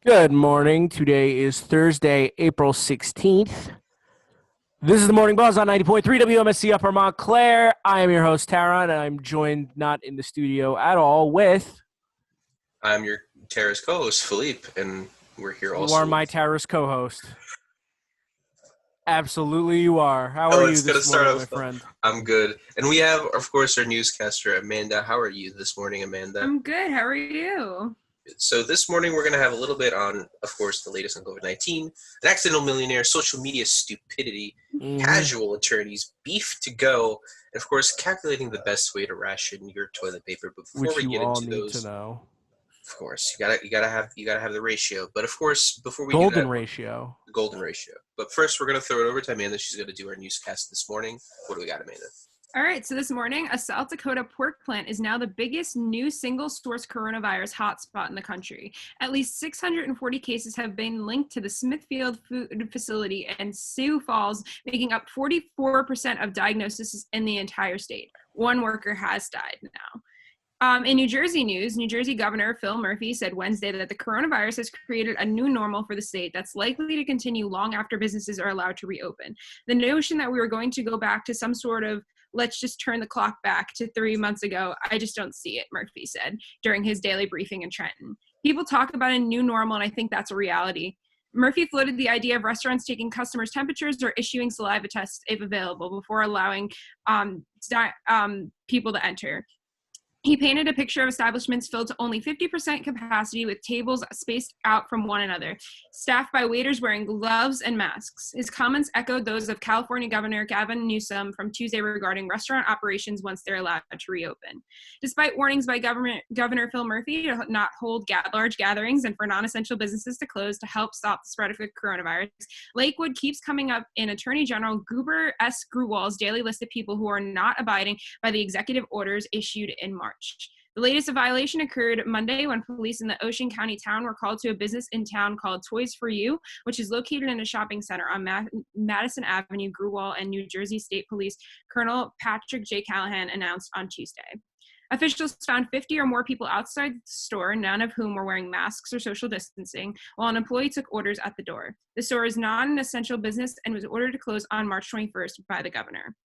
Good morning. Today is Thursday, April 16th. This is the Morning Buzz on 90.3 WMSC Upper Montclair. I am your host, Tara, and I'm joined not in the studio at all with. I'm your Terrace co-host, Philippe, and we're here You are also my with. terrorist co host. Absolutely, you are. How Oh, are you it's gonna this start morning, my off. friend? I'm good, and we have, of course, our newscaster Amanda. How are you this morning, Amanda? I'm good. How are you? So this morning we're gonna have a little bit on, of course, the latest on COVID-19, an accidental millionaire, social media stupidity, casual attorneys, beef to go, and of course, calculating the best way to ration your toilet paper. But before Which we you get all into need to those, know. of course, you gotta have the ratio. But of course, before we do Golden that, ratio. the golden ratio. But first, we're going to throw it over to Amanda. She's going to do our newscast this morning. What do we got, Amanda? All right. So this morning, a South Dakota pork plant is now the biggest new single source coronavirus hotspot in the country. At least 640 cases have been linked to the Smithfield Food Facility and Sioux Falls, making up 44% of diagnoses in the entire state. One worker has died now. In New Jersey news, New Jersey Governor Phil Murphy said Wednesday that the coronavirus has created a new normal for the state that's likely to continue long after businesses are allowed to reopen. The notion that we were going to go back to some sort of let's just turn the clock back to 3 months ago, I just don't see it, Murphy said during his daily briefing in Trenton. People talk about a new normal, and I think that's a reality. Murphy floated the idea of restaurants taking customers' temperatures or issuing saliva tests if available before allowing people to enter. He painted a picture of establishments filled to only 50% capacity with tables spaced out from one another, staffed by waiters wearing gloves and masks. His comments echoed those of California Governor Gavin Newsom from Tuesday regarding restaurant operations once they're allowed to reopen. Despite warnings by Governor Phil Murphy to not hold large gatherings and for non-essential businesses to close to help stop the spread of the coronavirus, Lakewood keeps coming up in Attorney General Goober S. Grewal's daily list of people who are not abiding by the executive orders issued in March. The latest violation occurred Monday when police in the Ocean County town were called to a business in town called Toys for You, which is located in a shopping center on Madison Avenue, Grewal, and New Jersey State Police Colonel Patrick J. Callahan announced on Tuesday. Officials found 50 or more people outside the store, none of whom were wearing masks or social distancing, while an employee took orders at the door. The store is not an essential business and was ordered to close on March 21st by the governor.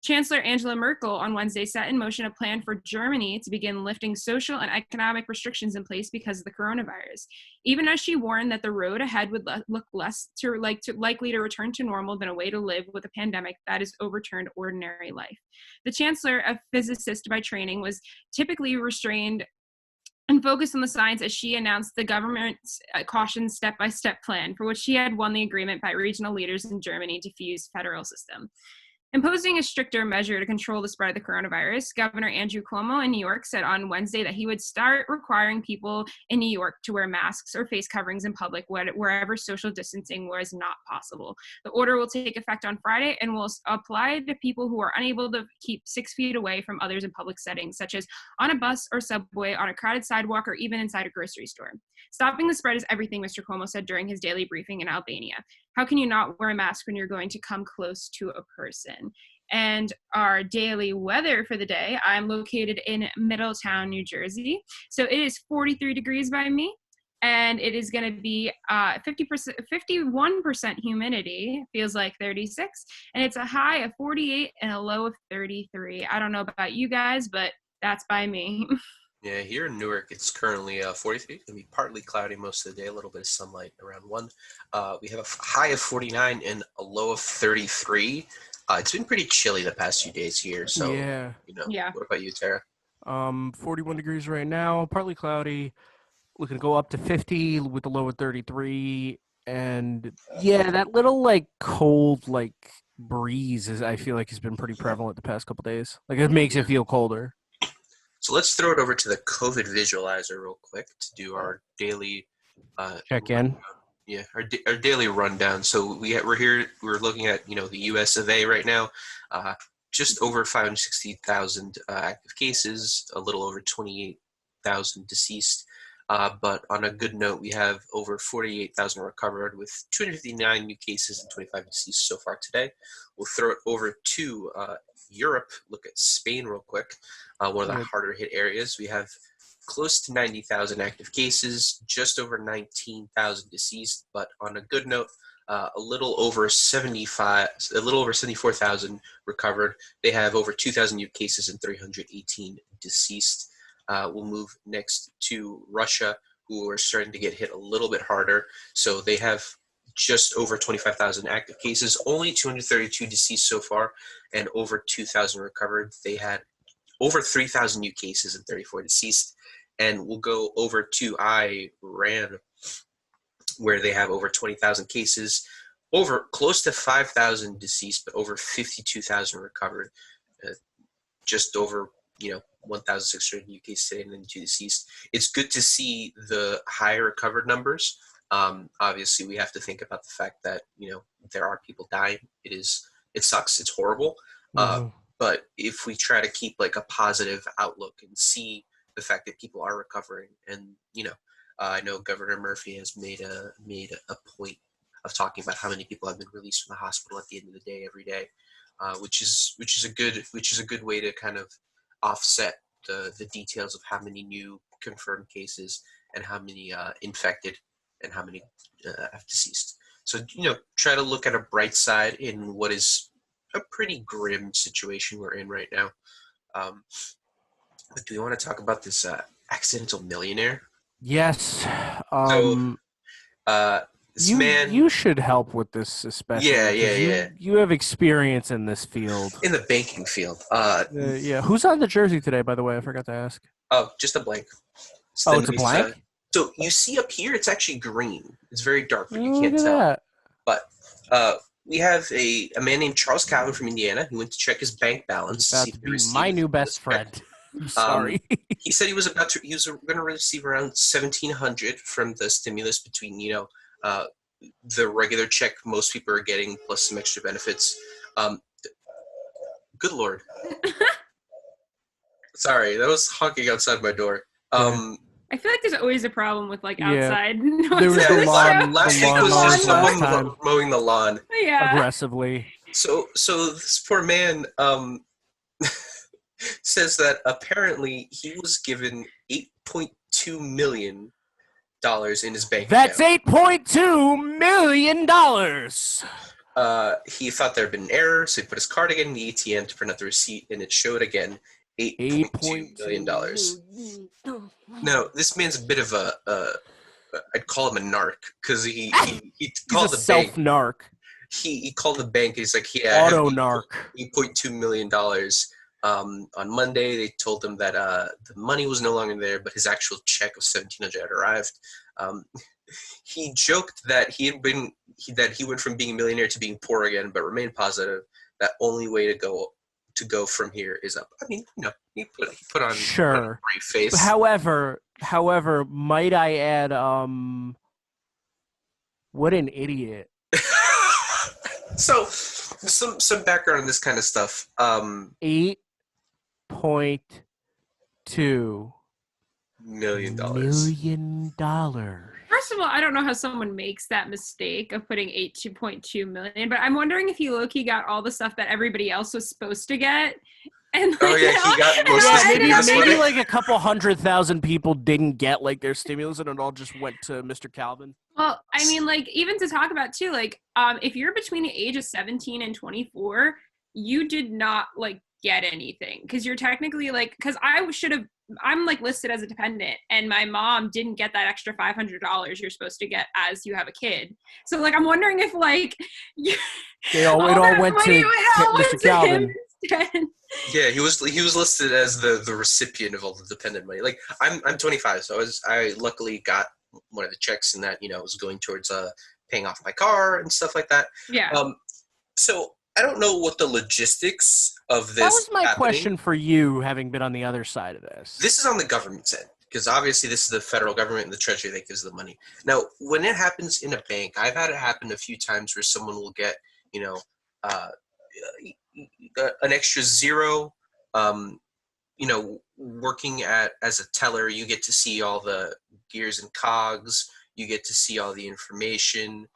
Chancellor Angela Merkel on Wednesday set in motion a plan for Germany to begin lifting social and economic restrictions in place because of the coronavirus, even as she warned that the road ahead would look less likely to return to normal than a way to live with a pandemic that has overturned ordinary life. The chancellor, a physicist by training, was typically restrained and focused on the science as she announced the government's caution step-by-step plan, for which she had won the agreement by regional leaders in Germany to fuse federal system. Imposing a stricter measure to control the spread of the coronavirus, Governor Andrew Cuomo in New York said on Wednesday that he would start requiring people in New York to wear masks or face coverings in public wherever social distancing was not possible. The order will take effect on Friday and will apply to people who are unable to keep 6 feet away from others in public settings, such as on a bus or subway, on a crowded sidewalk, or even inside a grocery store. Stopping the spread is everything, Mr. Cuomo said during his daily briefing in Albania. How can you not wear a mask when you're going to come close to a person? And our daily weather for the day, I'm located in Middletown, New Jersey. So it is 43 degrees by me, and it is going to be 51% humidity, feels like 36, and it's a high of 48 and a low of 33. I don't know about you guys, but that's by me. Yeah, here in Newark, it's currently 43. It's going to be partly cloudy most of the day, a little bit of sunlight around 1. We have a high of 49 and a low of 33. It's been pretty chilly the past few days here, so, Yeah. Yeah. What about you, Tara? 41 degrees right now, partly cloudy. Looking to go up to 50 with the low of 33. And yeah, that little like cold like breeze is I feel like has been pretty prevalent the past couple days. Like it makes it feel colder. So let's throw it over to the COVID visualizer real quick to do our daily Check in. Yeah, our daily rundown. So we're here. We're looking at the U.S. of A. right now. Just over 560,000 active cases, a little over 28,000 deceased. But on a good note, we have over 48,000 recovered, with 259 new cases and 25 deceased so far today. We'll throw it over to Europe, look at Spain real quick, one of the Good. harder hit areas. We have close to 90,000 active cases, just over 19,000 deceased, but on a good note, a little over 74,000 recovered. They have over 2,000 new cases and 318 deceased. We'll move next to Russia, who are starting to get hit a little bit harder. So they have just over 25,000 active cases, only 232 deceased so far, and over 2,000 recovered. They had over 3,000 new cases and 34 deceased. And we'll go over to Iran, where they have over 20,000 cases, over close to 5,000 deceased, but over 52,000 recovered. Just over 1,600 new cases today and then 2 deceased. It's good to see the high recovered numbers. Obviously, we have to think about the fact that there are people dying. It sucks. It's horrible. Mhm. But if we try to keep like a positive outlook and see the fact that people are recovering, and I know Governor Murphy has made a point of talking about how many people have been released from the hospital at the end of the day every day, which is a good way to kind of offset the details of how many new confirmed cases and how many infected and how many have deceased. So try to look at a bright side in what is a pretty grim situation we're in right now. But do we want to talk about this accidental millionaire? Yes. This man, You should help with this, especially. Yeah, 'cause yeah. You have experience in this field. in the banking field. Yeah. Who's on the jersey today, by the way? I forgot to ask. Oh, just a blank. Oh, it's a blank? So you see up here, it's actually green. It's very dark, but you Look can't at tell. that. But we have a man named Charles Calvin from Indiana. He went to check his bank balance. About see to if he be received my new the best check. friend. I'm sorry. He said he was going to receive around $1,700 from the stimulus between the regular check most people are getting plus some extra benefits. Good Lord. Sorry, that was honking outside my door. I feel like there's always a problem with like Yeah. outside. There was Yeah, the lawn- last the week lawn was just mowing someone last time. mowing the lawn. Yeah. Aggressively. So this poor man says that apparently he was given $8.2 million in his bank That's account. $8.2 million. He thought there had been an error, so he put his card again in the ATM to print out the receipt, and it showed again $8.2 million. Now, this man's a bit of I'd call him a narc, because he called He's a the bank. self-narc. He called the bank. He's like, Auto-narc. $8.2 million. On Monday, they told him that the money was no longer there, but his actual check of $1,700 had arrived. He joked that he went from being a millionaire to being poor again, but remained positive that only way to go from here is up. I mean, he put on Sure. a brave face. However, might I add, what an idiot. So, some background on this kind of stuff. $8.2 $1 million. million. First of all, I don't know how someone makes that mistake of putting 2.2 million, but I'm wondering if he low-key got all the stuff that everybody else was supposed to get. And like, Oh, yeah, he got most of Yeah, his ended up stimulus maybe money. like a couple 100,000 people didn't get like their stimulus, and it all just went to Mr. Calvin. Well, I mean, like, even to talk about too, like, if you're between the age of 17 and 24, you did not like get anything because you're technically like, because I'm like listed as a dependent, and my mom didn't get that extra $500 you're supposed to get as you have a kid. So like, I'm wondering if like It all that went money to all went Mr. to him Calvin. instead. Yeah, he was listed as the recipient of all the dependent money. Like I'm 25, so I luckily got one of the checks, and that was going towards paying off my car and stuff like that. Yeah. So I don't know what the logistics of this. That was my happening. question for you, having been on the other side of this. This is on the government's end, because obviously this is the federal government and the treasury that gives the money. Now, when it happens in a bank, I've had it happen a few times where someone will get, an extra zero. Working as a teller, you get to see all the gears and cogs. You get to see all the information.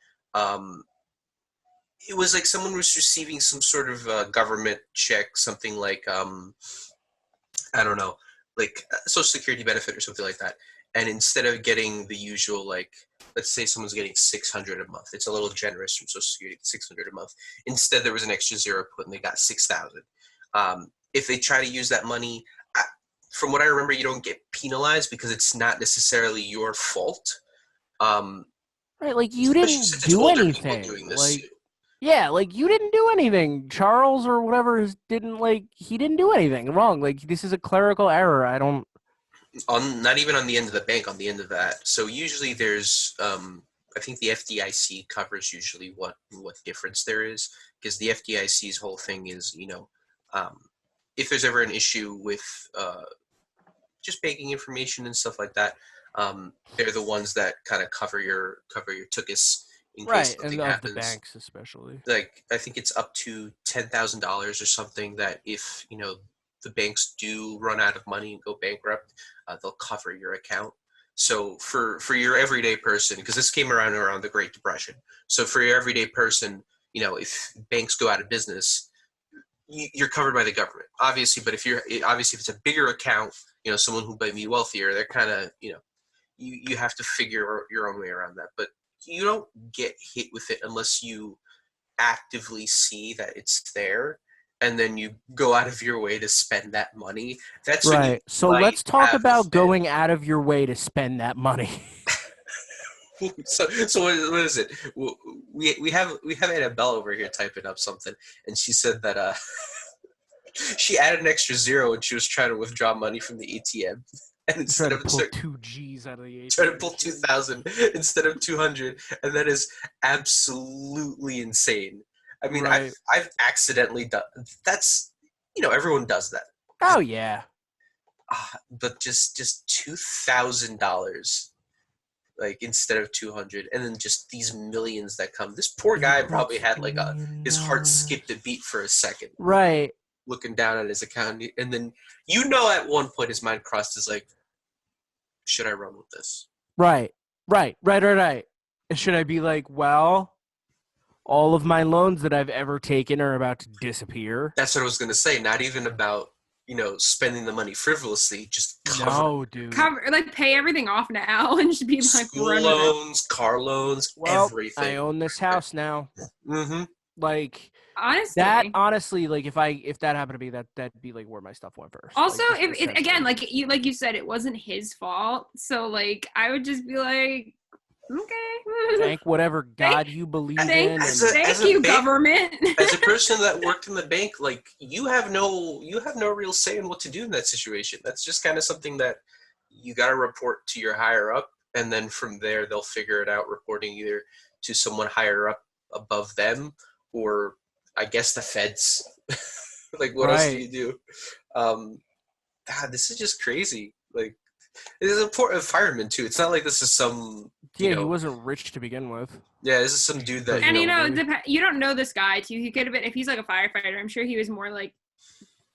it was like someone was receiving some sort of government check, something like I don't know, like a social security benefit or something like that. And instead of getting the usual, like, let's say someone's getting 600 a month, it's a little generous from social security, 600 a month. Instead, there was an extra zero put and they got 6,000. If they try to use that money, from what I remember, you don't get penalized because it's not necessarily your fault. Right, like you Especially didn't since it's do older people anything. doing this Like too. yeah, like you didn't do anything. Charles or whatever he didn't do anything wrong. Like this is a clerical error. I don't Not even on the end of the bank, on the end of that. So usually there's I think the FDIC covers usually what difference there is, because the FDIC's whole thing is, if there's ever an issue with just banking information and stuff like that, they're the ones that kind of cover your tookus in case right, something and of happens. the banks especially. Like I think it's up to $10,000 or something, that if the banks do run out of money and go bankrupt, they'll cover your account. So for your everyday person, because this came around the Great Depression, so for your everyday person, if banks go out of business, you're covered by the government, obviously. But if it's a bigger account, someone who might be wealthier, they're kind of you have to figure your own way around that. But you don't get hit with it unless you actively see that it's there, and then you go out of your way to spend that money. That's when you Right. So might let's talk have about offense. going out of your way to spend that money. So what is it? We have Annabelle over here typing up something, and she said that she added an extra zero when she was trying to withdraw money from the ATM, and Try instead to of pull 2 G's out of the ATM. try to pull 2,000 instead of 200, and that is absolutely insane. I mean, Right. I've accidentally done that's everyone does that. Oh yeah. But just $2,000, like instead of 200, and then just these millions that come. This poor guy probably had like his heart skipped a beat for a second, Right. looking down at his account, and then at one point his mind crossed is like, should I run with this? Right. Should I be like, well, all of my loans that I've ever taken are about to disappear? That's what I was gonna say. Not even about spending the money frivolously, just cover No, dude. Pay everything off now and just be like school run with it. loans, car loans, Well, everything. I own this house now. Mm-hmm. Like Honestly, that. Honestly, like if that happened to be that'd be like where my stuff went first. also, like, if it, again, like you said, it wasn't his fault. So like, I would just be like, okay, thank whatever God you believe in. thank As a you, bank- government. As a person that worked in the bank, like you have no real say in what to do in that situation. That's just kind of something that you got to report to your higher up, and then from there they'll figure it out, reporting either to someone higher up above them, or I guess the feds. Like what else do Right. you do? God, this is just crazy. Like this is a fireman too. It's not like this is some Yeah, he wasn't rich to begin with. yeah, this is some dude that And maybe. you don't know this guy too. He could have been, if he's like a firefighter, I'm sure he was more like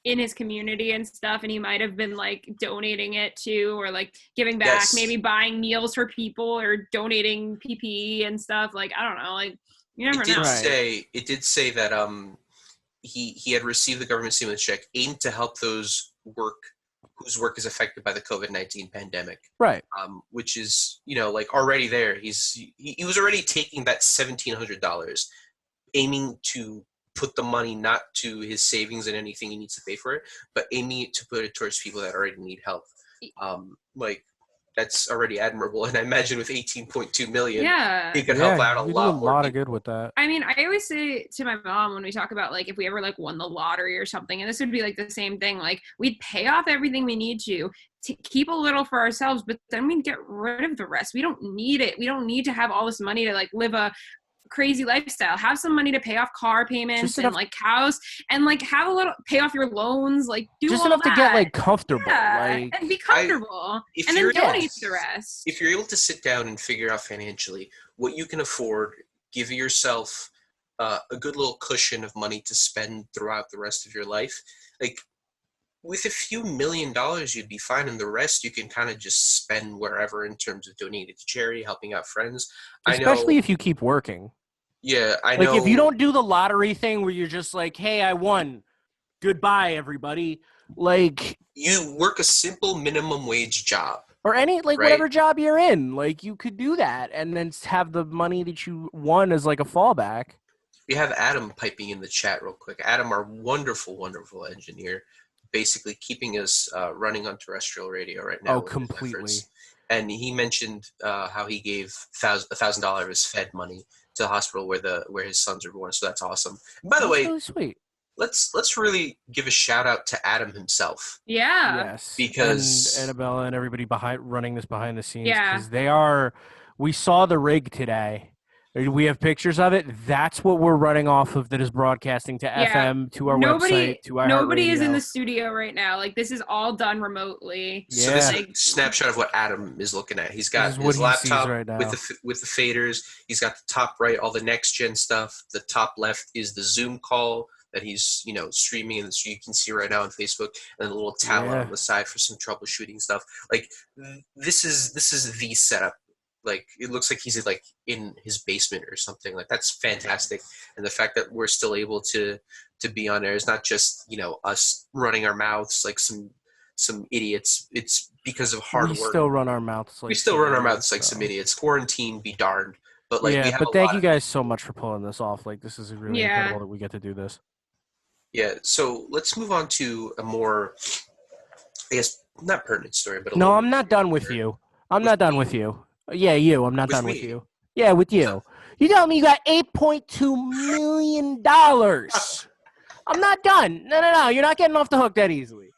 in his community and stuff, and he might have been like donating it to, or like giving back, Yes. maybe buying meals for people or donating PPE and stuff. Like I don't know, like you never know. Right. It did say that he had received the government stimulus check aimed to help those whose work is affected by the COVID-19 pandemic. Right. Which is like already there. He was already taking that $1,700, aiming to put the money not to his savings and anything he needs to pay for it, but aiming to put it towards people that already need help. Like that's already admirable, and I imagine with 18.2 million, Yeah. he could help out a you lot do a more lot of people. good with that. I mean, I always say to my mom when we talk about like if we ever like won the lottery or something, and this would be like the same thing, like we'd pay off everything we need to keep a little for ourselves, but then we'd get rid of the rest. We don't need it. We don't need to have all this money to like live a crazy lifestyle. Have some money to pay off car payments Just and enough- like house, and like have a little pay off your loans, like do Just all enough to get that. like comfortable. Yeah, Like and be comfortable, if and then you're- donate the rest. If you're able to sit down and figure out financially what you can afford, give yourself a good little cushion of money to spend throughout the rest of your life, like with a few $1 million, you'd be fine, and the rest you can kind of just spend wherever in terms of donating to charity, helping out friends. especially if you keep working. Yeah, I Like know. if you don't do the lottery thing where you're just like, hey, I won, goodbye everybody, like, you work a simple minimum wage job, or any like right? whatever job you're in, like you could do that and then have the money that you won as like a fallback. We have Adam piping in the chat real quick. Adam, our wonderful, wonderful engineer, basically keeping us running on terrestrial radio right now. Oh, with his completely. efforts. And he mentioned how he gave $1,000 of his Fed money to the hospital where his sons are born. So that's awesome. And by the That's way, really sweet. let's really give a shout out to Adam himself. Yeah. Yes, Because- and Annabella and everybody running this behind the scenes, Yeah. because they are. We saw the rig today. We have pictures of it. That's what we're running off of. That is broadcasting to Yeah. FM, to our website, to our Nobody is in radio. the studio right now. Like this is all done remotely. So this Yeah. is a snapshot of what Adam is looking at. He's got This is what his he sees laptop right now. with the faders. He's got the top right, all the next gen stuff. The top left is the Zoom call that he's streaming, and so you can see right now on Facebook, and a little talent Yeah. on the side for some troubleshooting stuff. Like this is the setup. Like it looks like he's like in his basement or something. Like that's fantastic, and the fact that we're still able to be on air is not just us running our mouths like some idiots. It's because of hard we work. still run our mouths like We still some run our idiots, mouths like so. some idiots. Quarantine be darned. But like we yeah, have but a thank lot you of- guys so much for pulling this off. Like this is really Yeah. incredible that we get to do this. Yeah, so let's move on to a more, I guess, not pertinent story, but a No, little I'm bit not done with here. you. I'm With not done me? with you. Yeah, you. I'm not With done with me? you. Yeah, with you. You tell me you got $8.2 million. I'm not done. No. You're not getting off the hook that easily.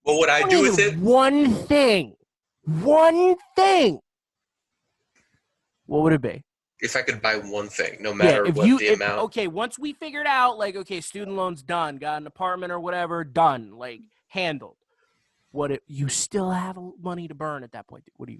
Well, what I Only do with it, One thing. One thing. What would it be? if I could buy one thing, no matter if what you, the if, amount. okay, once we figured out, like, okay, student loans done, got an apartment or whatever, done, like, handled. You still have money to burn at that point? What is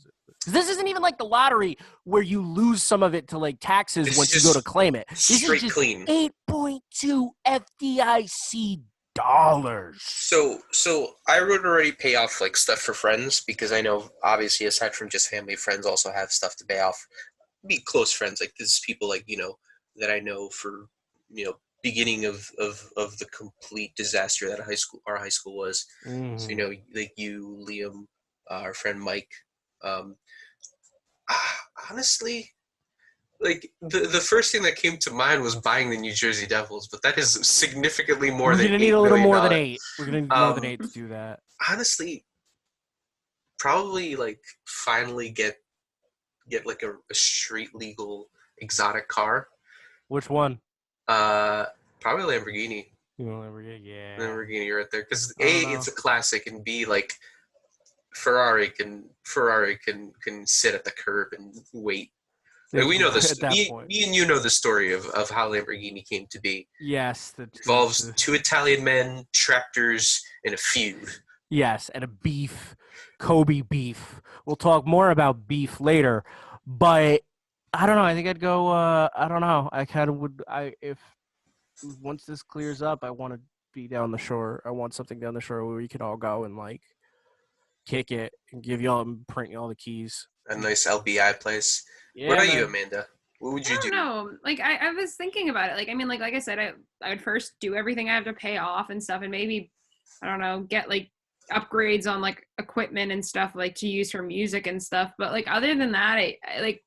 it? 'Cause this isn't even like the lottery where you lose some of it to like taxes This once is you go to just claim it. This is Straight just clean. 8.2 FDIC dollars. So I would already pay off like stuff for friends because I know obviously aside from just family, friends also have stuff to pay off. Be close friends, like this is people like that I know for beginning of the complete disaster that our high school was. Mm. So like you, Liam, our friend Mike. Honestly, like the first thing that came to mind was buying the New Jersey Devils, but that is significantly more We're than gonna need $8 a little million. more than 8. We're gonna need more than 8 to do that. Honestly, probably like finally get like a street legal exotic car. Which one? Probably Lamborghini. You know, yeah. Lamborghini right there, because I don't A, know. it's a classic, and B, like Ferrari can sit at the curb and wait. Like, we know this. At that Me point. and you know the story of how Lamborghini came to be. Yes, Involves 2 Italian men, tractors, and a feud. Yes, and a beef, Kobe beef. We'll talk more about beef later, but I don't know. I think I'd go. I don't know. I kind of would. If once this clears up, I want to be down the shore. I want something down the shore where we can all go and like kick it and give y'all and print y'all the keys. A nice LBI place. Yeah, What about man. you, Amanda? What would I you don't do? know. Like I was thinking about it. Like I mean, like I said, I would first do everything I have to pay off and stuff, and maybe I don't know, get like upgrades on like equipment and stuff like to use for music and stuff. But like other than that, I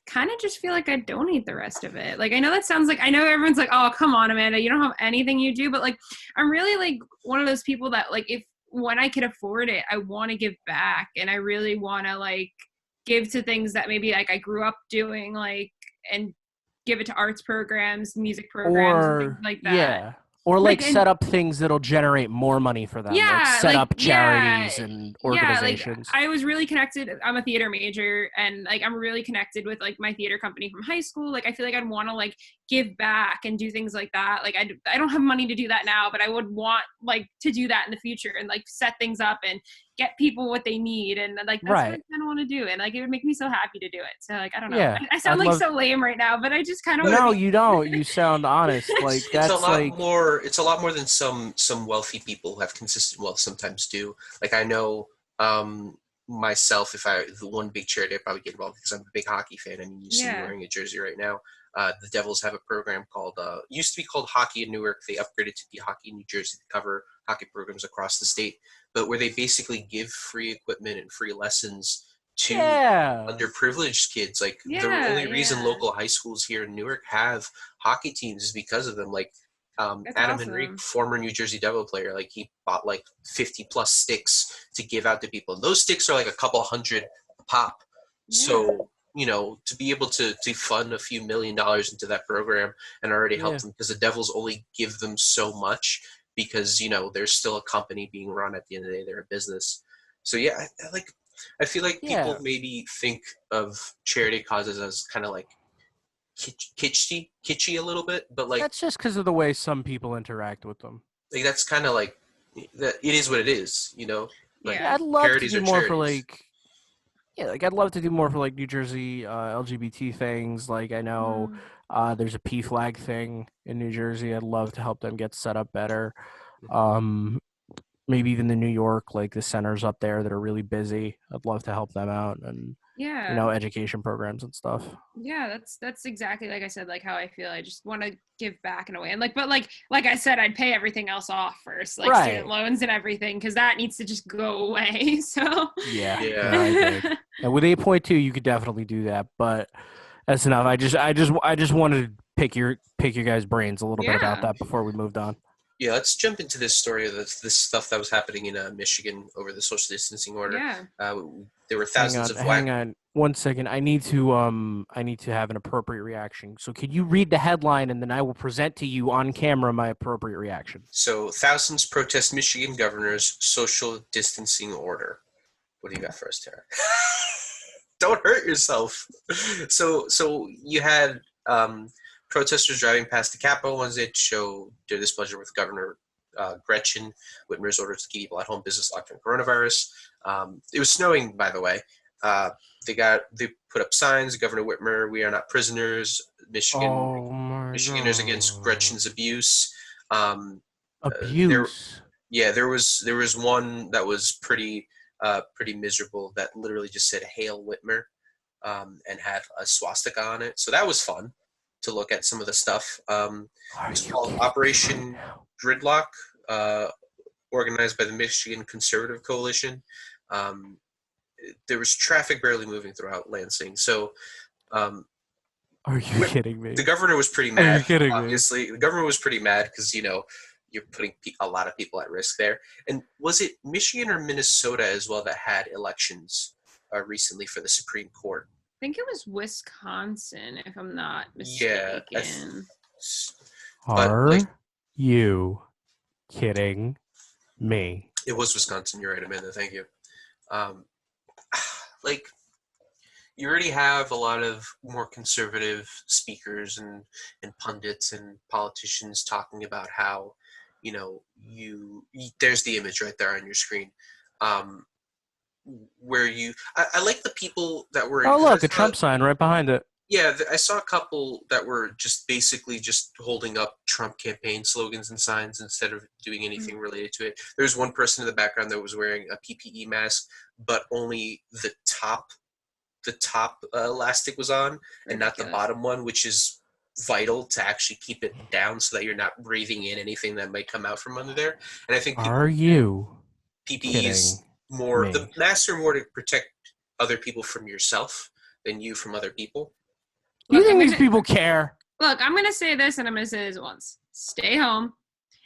kind of just feel like I donate the rest of it. Like I know that sounds like I know everyone's like, oh come on, Amanda, you don't have anything you do, but like I'm really like one of those people that like if when I can afford it, I want to give back, and I really want to like give to things that maybe like I grew up doing, like, and give it to arts programs, music programs, and things like that. Yeah. Or like Like, and- set up things that'll generate more money for them. Yeah, like set like, up charities and organizations. Yeah, like I was really connected. I'm a theater major, and like I'm really connected with like my theater company from high school. Like I feel like I'd want to like give back and do things like that. Like I don't have money to do that now, but I would want like to do that in the future and like set things up and get people what they need, and like that's what I Right. kind of want to do, and like it would make me so happy to do it. So like I don't know. Yeah, I sound I'd like love- so lame right now, but I just kind of No, you don't. You sound honest. Like that's It's a lot like more. It's a lot more than some wealthy people who have consistent wealth sometimes do. Like I know myself, the one big charity I'd probably get involved because I'm a big hockey fan. I mean, you see me Yeah. wearing a jersey right now. The Devils have a program called, used to be called Hockey in Newark. They upgraded to be Hockey in New Jersey to cover hockey programs across the state, but where they basically give free equipment and free lessons to Yeah. underprivileged kids. Like the Yeah, only reason yeah. local high schools here in Newark have hockey teams is because of them. Like That's Adam awesome. Henrique, former New Jersey Devil player, like he bought like 50 plus sticks to give out to people. And those sticks are like a couple hundred a pop. So, you know, to be able to fund a few $1 million into that program and already help Yeah. them, because the Devils only give them so much because, you know, they're still a company being run at the end of the day. They're a business. So, yeah, I feel like Yeah. people maybe think of charity causes as kind of like kitschy a little bit, but like That's just because of the way some people interact with them. that's kind of like that. It is what it is, you know. Like Yeah. I'd love to charities do are more for charities. like, yeah, like I'd love to do more for like New Jersey LGBT things. Like I know there's a P flag thing in New Jersey. I'd love to help them get set up better. Maybe even the New York, like the centers up there that are really busy. I'd love to help them out and Yeah. you know, education programs and stuff. Yeah, that's exactly like I said, like how I feel. I just want to give back in a way, and like, but like I said, I'd pay everything else off first, like Right. student loans and everything, because that needs to just go away. So Yeah, Yeah. no, I agree. And with 8.2, you could definitely do that, but that's enough. I just wanted to pick your guys' brains a little bit about Yeah. that before we moved on. Yeah, let's jump into this story of this stuff that was happening in Michigan over the social distancing order. yeah, There were thousands of Hang on 1 second. I need to have an appropriate reaction. So could you read the headline and then I will present to you on camera my appropriate reaction. So thousands protest Michigan governor's social distancing order. What do you got for us, Tara? Don't hurt yourself. So you had protesters driving past the Capitol Wednesday to show their displeasure with Governor Gretchen Whitmer's order to keep people at home, business locked from coronavirus. It was snowing, by the way. They put up signs. Governor Whitmer, we are not prisoners. Michiganders against Gretchen's abuse. Abuse. There was one that was pretty miserable that literally just said "Hail Whitmer" and had a swastika on it. So that was fun to look at some of the stuff. It was called Operation Gridlock, organized by the Michigan Conservative Coalition. There was traffic barely moving throughout Lansing. So Are you kidding me? the governor was pretty Are mad. you kidding me? Obviously, the governor was pretty mad because, you know, you're putting a lot of people at risk there. And was it Michigan or Minnesota as well that had elections recently for the Supreme Court? I think it was Wisconsin, if I'm not Yeah, mistaken. but, Are like- you kidding me? It was Wisconsin. You're right, Amanda. Thank you. Like, you already have a lot of more conservative speakers and pundits and politicians talking about how, you know, there's the image right there on your screen. Where I like the people that were. Oh, look, a Trump sign right behind it. Yeah, I saw a couple that were just basically just holding up Trump campaign slogans and signs instead of doing anything related to it. There was one person in the background that was wearing a PPE mask, but only the top elastic was on and not the Ridiculous. bottom one, which is vital to actually keep it down so that you're not breathing in anything that might come out from under there. And I think Are you PPE is kidding more, me? the masks are more to protect other people from yourself than you from other people. You Look, think I'm these gonna- people care? Look, I'm going to say this and I'm going to say this once. Stay home.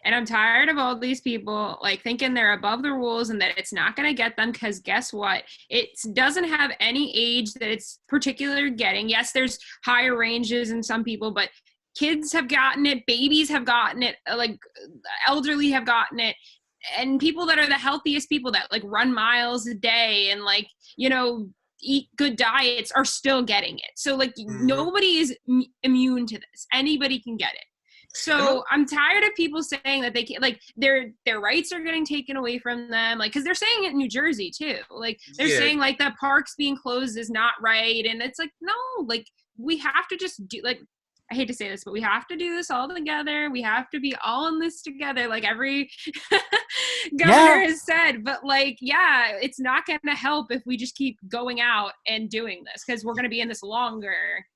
And I'm tired of all these people like thinking they're above the rules and that it's not going to get them, because guess what? It doesn't have any age that it's particularly getting. Yes, there's higher ranges in some people, but kids have gotten it, babies have gotten it, like elderly have gotten it, and people that are the healthiest people that like run miles a day and like, you know, eat good diets are still getting it. So like nobody is immune to this. Anybody can get it. So I'm tired of people saying that they can't, like their rights are getting taken away from them. Like, cause they're saying it in New Jersey too. Like they're saying like that parks being closed is not right. And it's like, no, like we have to just do, like, I hate to say this, but we have to do this all together. We have to be all in this together, like every governor has said. But like, yeah, it's not going to help if we just keep going out and doing this, because we're going to be in this longer.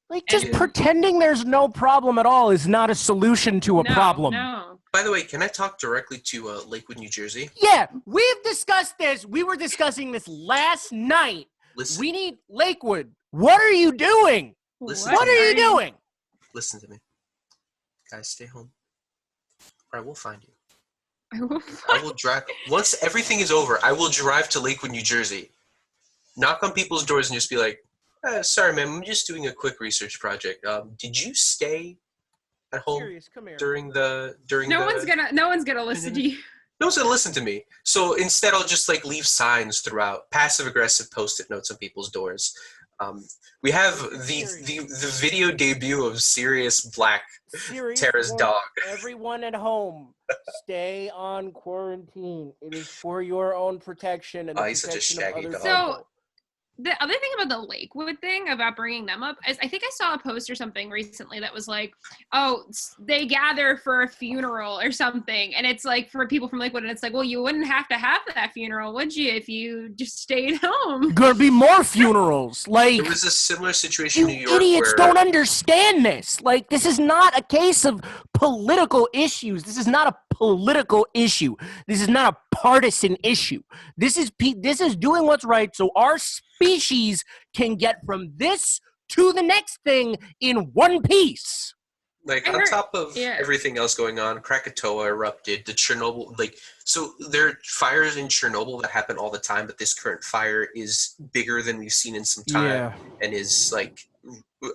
Like, just pretending there's no problem at all is not a solution to a problem. No. By the way, can I talk directly to Lakewood, New Jersey? Yeah, we've discussed this. We were discussing this last night. Listen. We need Lakewood. What are you doing? Listen What to are me. you doing? Listen to me. Guys, stay home. Or I will find you. I will drive. Once everything is over, I will drive to Lakewood, New Jersey. Knock on people's doors and just be like, sorry, man, I'm just doing a quick research project. Did you stay at home Serious, come here. during No one's gonna listen to you. No one's gonna listen to me. So instead, I'll just like leave signs throughout, passive aggressive post-it notes on people's doors. We have the video debut of Sirius Black, Serious Tara's warning. dog. Everyone at home, stay on quarantine. It is for your own protection and the He's such a protection of shaggy other dog. So- people. The other thing about the Lakewood thing, about bringing them up, is I think I saw a post or something recently that was like, oh, they gather for a funeral or something. And it's like for people from Lakewood, and it's like, well, you wouldn't have to have that funeral, would you, if you just stayed home? Gonna be more funerals. Like, There was a similar situation you in New York idiots where don't understand this. Like, this is not a case of political issues. This is not a political issue. This is not a partisan issue. This is doing what's right so our species can get from this to the next thing in one piece. like I on heard- top of yeah. everything else going on, Krakatoa erupted, the Chernobyl, so there are fires in Chernobyl that happen all the time, but this current fire is bigger than we've seen in some time and is like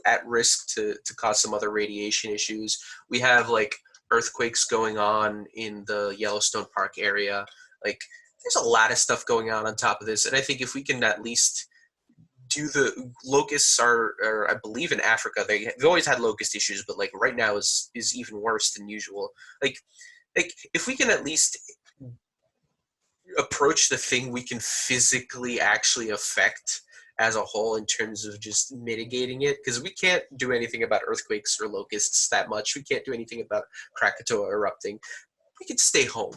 at risk to cause some other radiation issues. We have like earthquakes going on in the Yellowstone Park area. Like there's a lot of stuff going on top of this, and I think if we can at least do the locusts are I believe in Africa they've always had locust issues, but like right now is even worse than usual. Like if we can at least approach the thing we can physically actually affect as a whole in terms of just mitigating it, because we can't do anything about earthquakes or locusts that much. We can't do anything about Krakatoa erupting. We could stay home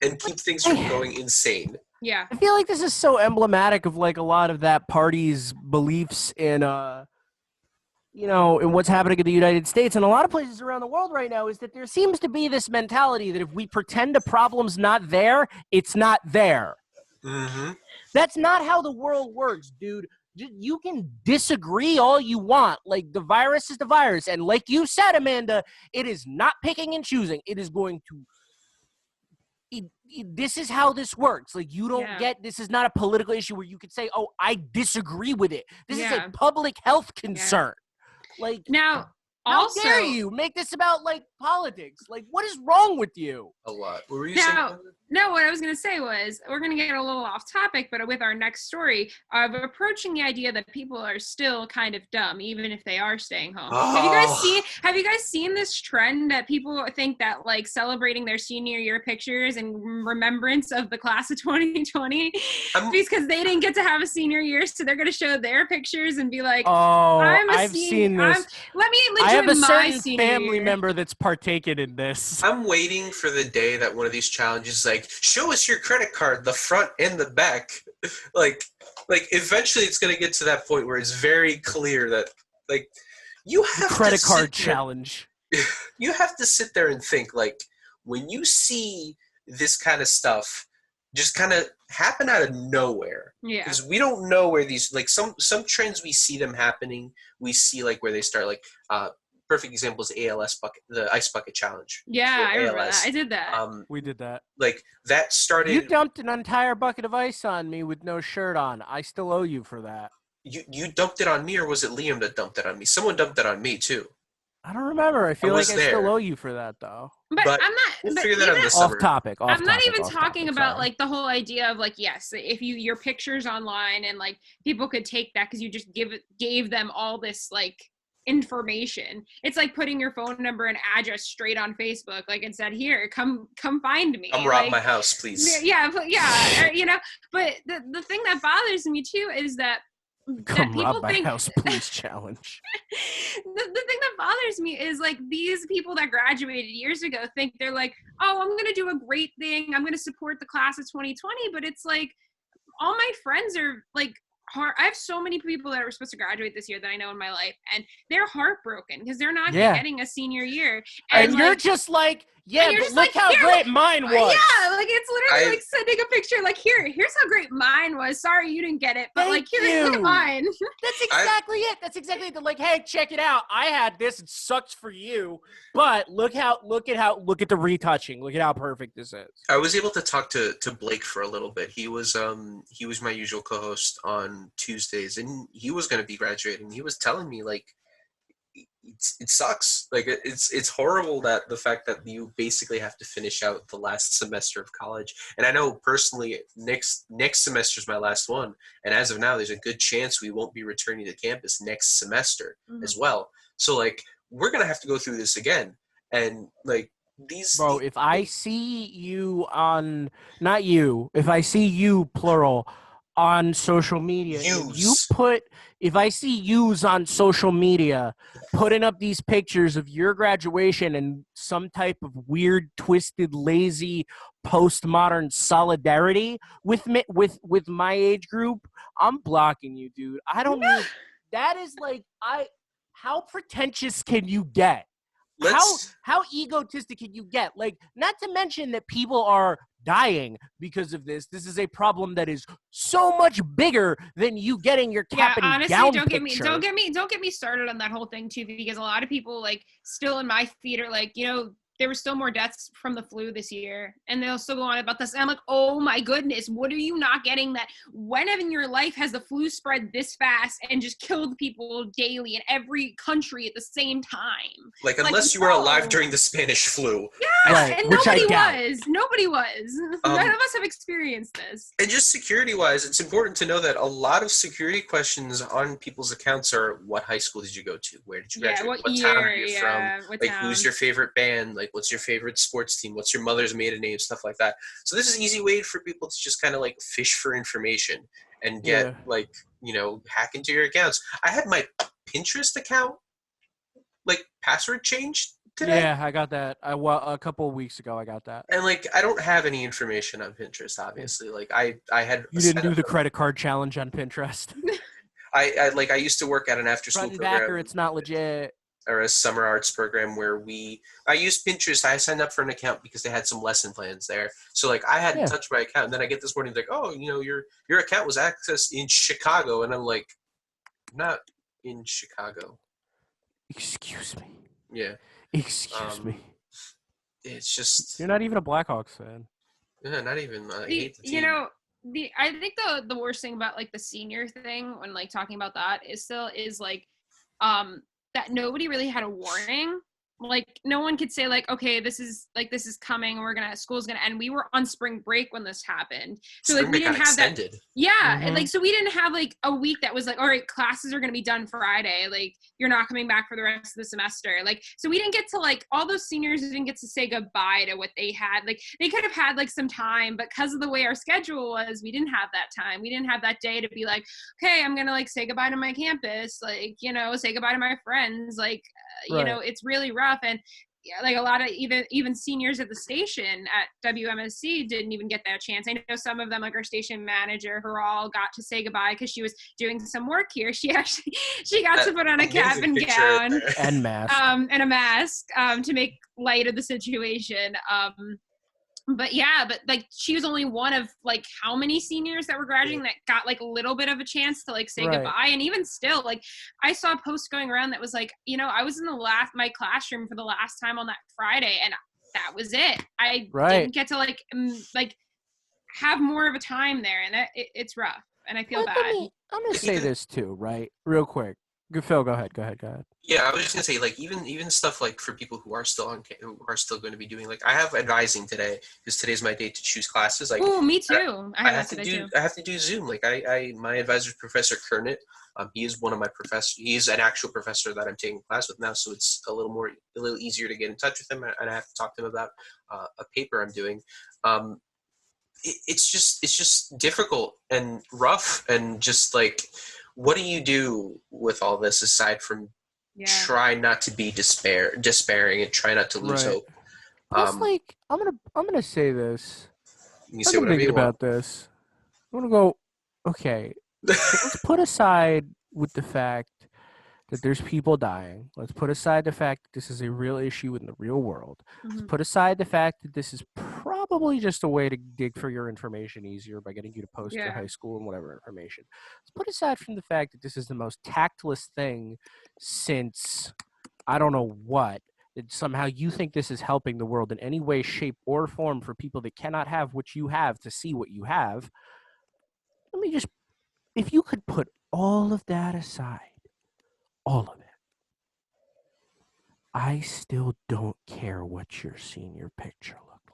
and keep things from going insane. Yeah. I feel like this is so emblematic of like a lot of that party's beliefs in in what's happening in the United States and a lot of places around the world right now, is that there seems to be this mentality that if we pretend a problem's not there, it's not there. Mm-hmm. That's not how the world works, dude. You can disagree all you want. Like, the virus is the virus. And like you said, Amanda, it is not picking and choosing. It is going to this is how this works. Like, you don't get, this is not a political issue where you could say, oh, I disagree with it. This is a public health concern. Like, Now, how also, dare you make this about, like, politics? Like, what is wrong with you? A lot. What were you saying? No, what I was going to say was, we're going to get a little off topic, but with our next story of approaching the idea that people are still kind of dumb, even if they are staying home. Oh. Have you guys seen this trend that people think that like celebrating their senior year pictures in remembrance of the class of 2020 because they didn't get to have a senior year, so they're going to show their pictures and be like, oh, I've seen this. Let me I have a my certain senior family year. member that's partaken in this. I'm waiting for the day that one of these challenges is like, show us your credit card, the front and the back. like eventually it's going to get to that point where it's very clear that like you have Credit to card sit there- challenge. You have to sit there and think, like, when you see this kind of stuff just kind of happen out of nowhere, Yeah. because we don't know where these, like, some trends, we see them happening. We see like where they start, like perfect example is the ice bucket challenge. Yeah, I remember ALS. that. I did that. We did that. Like that started. You dumped an entire bucket of ice on me with no shirt on. I still owe you for that. You dumped it on me, or was it Liam that dumped it on me? Someone dumped it on me too. I don't remember. I feel I like was I there. still owe you for that, though. But but I'm not. we'll but figure that out even- this summer. Off topic. I'm not even talking about like the whole idea of like, yes, if your pictures online and like people could take that because you just gave them all this like information. It's like putting your phone number and address straight on Facebook, like and said, here, come find me. Come rob like, my house, please. But the thing that bothers me too is that Come people rob my think house, please challenge. the thing that bothers me is like these people that graduated years ago think they're like, oh, I'm gonna do a great thing, I'm gonna support the class of 2020, but it's like all my friends are like I have so many people that were supposed to graduate this year that I know in my life, and they're heartbroken because they're not Yeah. getting a senior year. And you're like, just like, yeah, and you're but just look like, how here, great mine was. Yeah, like it's literally I- like sending a picture, like here's how great mine was. Sorry you didn't get it, but like Thank here, look at you. mine. That's exactly it. That's exactly it. They're like, hey, check it out. I had this. It sucks for you, but look at the retouching. Look at how perfect this is. I was able to talk to Blake for a little bit. He was my usual co-host on Tuesdays, and he was going to be graduating. He was telling me like it sucks. Like it's horrible that the fact that you basically have to finish out the last semester of college. And I know personally next semester is my last one, and as of now, there's a good chance we won't be returning to campus next semester as well. So like we're gonna have to go through this again, and like these. Bro, if I see you on, not you, if I see you, plural, on social media, Yous. if I see yous on social media putting up these pictures of your graduation and some type of weird, twisted, lazy, postmodern solidarity with me, with my age group, I'm blocking you, dude. I don't need, that is like, how pretentious can you get? How egotistic can you get? Like, not to mention that people are dying because of this. This is a problem that is so much bigger than you getting your cap and honestly, gown don't picture. get me started on that whole thing too, because a lot of people like still in my feed are like, there were still more deaths from the flu this year, and they'll still go on about this. And I'm like, oh my goodness, what are you not getting? That when in your life has the flu spread this fast and just killed people daily in every country at the same time? Like unless you were alive during the Spanish flu. Yeah, Right, and which I doubt. Nobody was. None of us have experienced this. And just security-wise, it's important to know that a lot of security questions on people's accounts are: what high school did you go to? Where did you graduate? What town year? are you from? What Like, town? who's your favorite band? Like, what's your favorite sports team? What's your mother's maiden name? Stuff like that. So this is an easy way for people to just kind of like fish for information and get hack into your accounts. I had my Pinterest account like password changed today. Yeah, I got that. A couple of weeks ago, I got that. And like, I don't have any information on Pinterest, obviously. Like, I had. You didn't do the credit card challenge on Pinterest. I used to work at an after-school Front and back, or program. it's not legit. Or a summer arts program where I used Pinterest. I signed up for an account because they had some lesson plans there. So like I hadn't touched my account, and then I get this morning like, oh, your account was accessed in Chicago, and I'm like, not in Chicago. Excuse me. Yeah. Excuse me. It's just You're not even a Blackhawks fan. yeah, not even. I hate the team. I think the worst thing about like the senior thing when like talking about that is like that nobody really had a warning. Like no one could say like, okay, this is coming, school's gonna end. We were on spring break when this happened, so like we didn't have extended. that. Yeah, Mm-hmm. and like so we didn't have like a week that was like, all right, classes are gonna be done Friday. Like you're not coming back for the rest of the semester. Like so we didn't get to like all those seniors didn't get to say goodbye to what they had. Like they could have had like some time, but because of the way our schedule was, we didn't have that time. We didn't have that day to be like, okay, I'm gonna like say goodbye to my campus. Like say goodbye to my friends. Like it's really rough. And like a lot of even seniors at the station at WMSC didn't even get that chance. I know some of them, like our station manager, Haral, got to say goodbye because she was doing some work here. She got to put on a cap and gown and mask, and a mask to make light of the situation. But like she was only one of like how many seniors that were graduating that got like a little bit of a chance to like say goodbye. And even still, like I saw a post going around that was like, I was in my classroom for the last time on that Friday, and that was it. I didn't get to like have more of a time there, and it's rough, and I feel bad. I'm gonna say this too, right? Real quick. Phil, go ahead. Yeah, I was just gonna say, like, even stuff like for people who are still going to be doing, like, I have advising today because today's my day to choose classes. Like, oh, me too. I have to do Zoom. Like, my advisor is Professor Kernit. He is one of my professors. He's an actual professor that I'm taking a class with now, so it's a little easier to get in touch with him, and I have to talk to him about a paper I'm doing. It's just difficult and rough, and just like what do you do with all this aside from Yeah. try not to be despairing and try not to lose Right. hope? Plus, like, I'm gonna say this. You can I've say been whatever thinking you want. about this. I'm gonna go. Okay, so let's put aside with the fact that there's people dying. Let's put aside the fact that this is a real issue in the real world. Let's Mhm. put aside the fact that this is probably just a way to dig for your information easier by getting you to post your Yeah. high school and whatever information. Let's put aside from the fact that this is the most tactless thing since I don't know what. That somehow you think this is helping the world in any way, shape, or form for people that cannot have what you have to see what you have. Let me just, if you could put all of that aside, all of it, I still don't care what your senior picture looked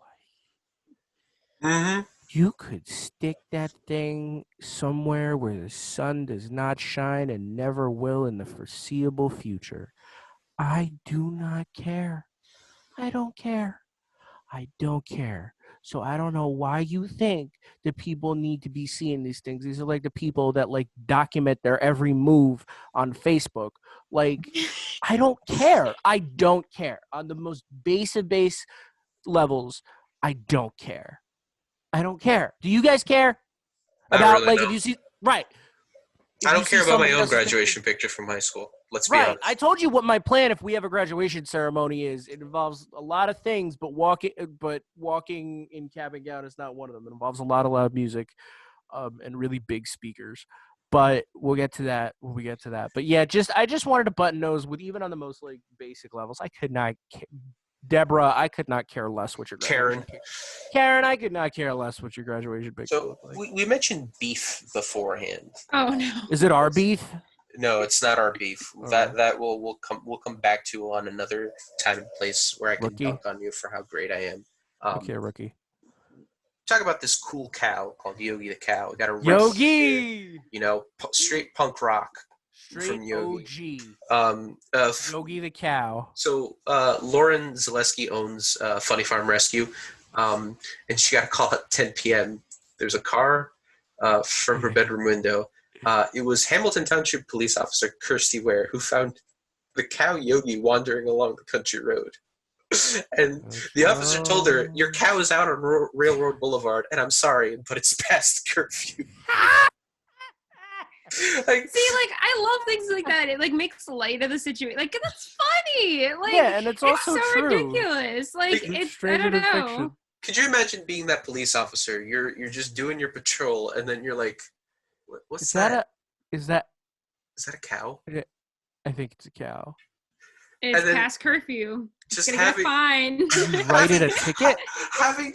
like. Mm-hmm. You could stick that thing somewhere where the sun does not shine and never will in the foreseeable future. I do not care. I don't care. I don't care. So I don't know why you think that people need to be seeing these things. These are like the people that like document their every move on Facebook. Like, I don't care. I don't care. On the most base of base levels, I don't care. I don't care. Do you guys care Not about really, like no. if you see right? If I you don't see care about my somebody own else's picture- graduation picture from high school. Let's be Right. honest. I told you what my plan if we have a graduation ceremony is. It involves a lot of things, but walking in cap and gown is not one of them. It involves a lot of loud music, and really big speakers. But we'll get to that when we get to that. But yeah, I just wanted to button nose with even on the most like basic levels. I could not, Deborah. I could not care less what your graduation Karen. Karen, I could not care less what your graduation picture So looked like. we mentioned beef beforehand. Oh no. Is it our beef? No, it's not our beef. Oh. That we'll come back to on another time and place where I can Rookie. dunk on you for how great I am. Okay, rookie. Talk about this cool cow called Yogi the cow. We got a red Yogi, hair, straight punk rock. straight from Yogi. OG. Uh, Yogi the cow. So Lauren Zaleski owns Funny Farm Rescue, and she got a call at 10 p.m. There's a car from her bedroom window. It was Hamilton Township Police Officer Kirsty Ware who found the cow Yogi wandering along the country road. And the officer told her, "Your cow is out on Railroad Boulevard, and I'm sorry, but it's past curfew." Like, See, like I love things like that. It like makes light of the situation. Like that's funny. Like Yeah, and it's also so true. ridiculous. Like It's it's I Stranger don't than know. fiction. could you imagine being that police officer? You're just doing your patrol, and then you're like, "What's Is that? is that? Is that a cow?" I think it's a cow. It's And then past curfew. Just Gonna get a fine. You write it a ticket. having